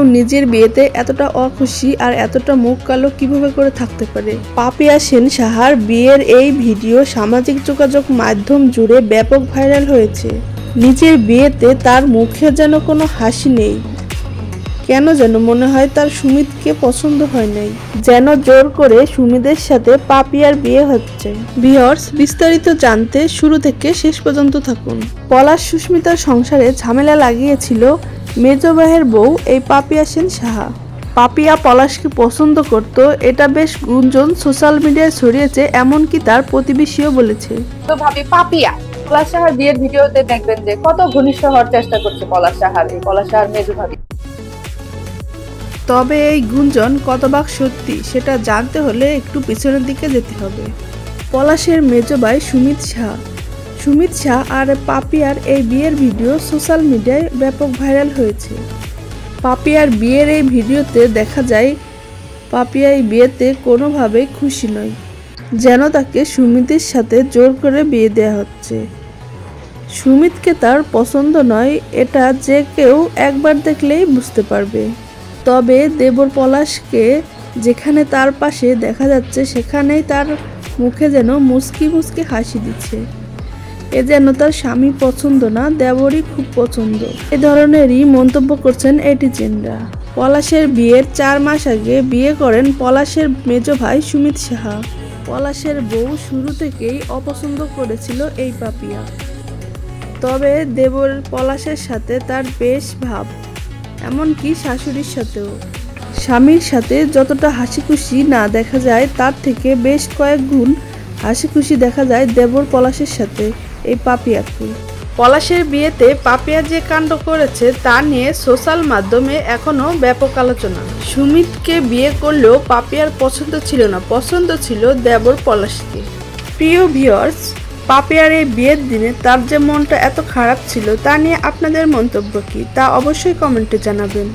কেউ নিজের বিয়েতে এতটা অখুশি আর এতটা মুখ কালো কিভাবে করে থাকতে পারে? পাপিয়া সেন সাহার বিয়ের এই ভিডিও সামাজিক যোগাযোগ মাধ্যম জুড়ে ব্যাপক ভাইরাল হয়েছে। নিজের বিয়েতে তার মুখে যেন কোনো হাসি নেই, কেন যেন মনে হয় তার সুমিতকে পছন্দ হয় নাই, যেন জোর করে সুমিতের সাথে পাপিয়ার বিয়ে হচ্ছে। ভিউয়ার্স, বিস্তারিত জানতে শুরু থেকে শেষ পর্যন্ত থাকুন। পলাশ সুস্মিতার সংসারে ঝামেলা লাগিয়েছিল মেজ ভাইয়ের বউ এই পাপিয়া সেন সাহা। পাপিয়া পলাশকে পছন্দ করত, এটা বেশ গুঞ্জন সোশ্যাল মিডিয়ায় ছড়িয়েছে, এমনকি তার প্রতিবেশীও বলেছে। তো ভাবি পাপিয়া পলাশ সাহার বিয়ের ভিডিওতে দেখবেন যে কত ঘনিষ্ঠ হওয়ার চেষ্টা করছে পলাশ সাহার মেজো ভাবি। তবে এই গুঞ্জন কতভাগ সত্যি সেটা জানতে হলে একটু পিছনের দিকে যেতে হবে। পলাশের মেজো ভাই সুমিত শাহ আর পাপিয়ার এই বিয়ের ভিডিও সোশ্যাল মিডিয়ায় ব্যাপক ভাইরাল হয়েছে। পাপিয়ার বিয়ের এই ভিডিওতে দেখা যায় পাপিয়া এই বিয়েতে কোনোভাবেই খুশি নয়, যেন তাকে সুমিতের সাথে জোর করে বিয়ে দেওয়া হচ্ছে। সুমিতকে তার পছন্দ নয়, এটা যে কেউ একবার দেখলেই বুঝতে পারবে। তবে দেবর পলাশকে যেখানে তার পাশে দেখা যাচ্ছে সেখানেই তার মুখে যেন মুচকি মুচকি হাসি দিচ্ছে। এ যেন তার স্বামী পছন্দ না, দেবরই খুব পছন্দ। এ ধরনেরই মন্তব্য করছেন নেটিজেনরা। পলাশের বিয়ের 4 মাস আগে বিয়ে করেন পলাশের মেজো ভাই সুমিত সাহা। পলাশের বউ শুরু থেকেই অপছন্দ করেছিল এই পাপিয়া। তবে দেবর পলাশের সাথে তার বেশ ভাব, এমনকি শাশুড়ির সাথেও। স্বামীর সাথে যতটা হাসি খুশি না দেখা যায়, তার থেকে বেশ কয়েক গুণ হাসি খুশি দেখা যায় দেবর পলাশের সাথে এই পাপিয়াকে। পলাশের বিয়েতে পাপিয়া যে কাণ্ড করেছে তা নিয়ে সোশ্যাল মাধ্যমে এখনো ব্যাপক আলোচনা। সুমিতকে বিয়ে করলেও পাপিয়ার পছন্দ ছিল না, পছন্দ ছিল দেবর পলাশকে। প্রিয় ভিউয়ার্স, পাপিয়ার এই বিয়ের দিনে তার যে মনটা এত খারাপ ছিল তা নিয়ে আপনাদের মন্তব্য কি তা অবশ্যই কমেন্টে জানাবেন।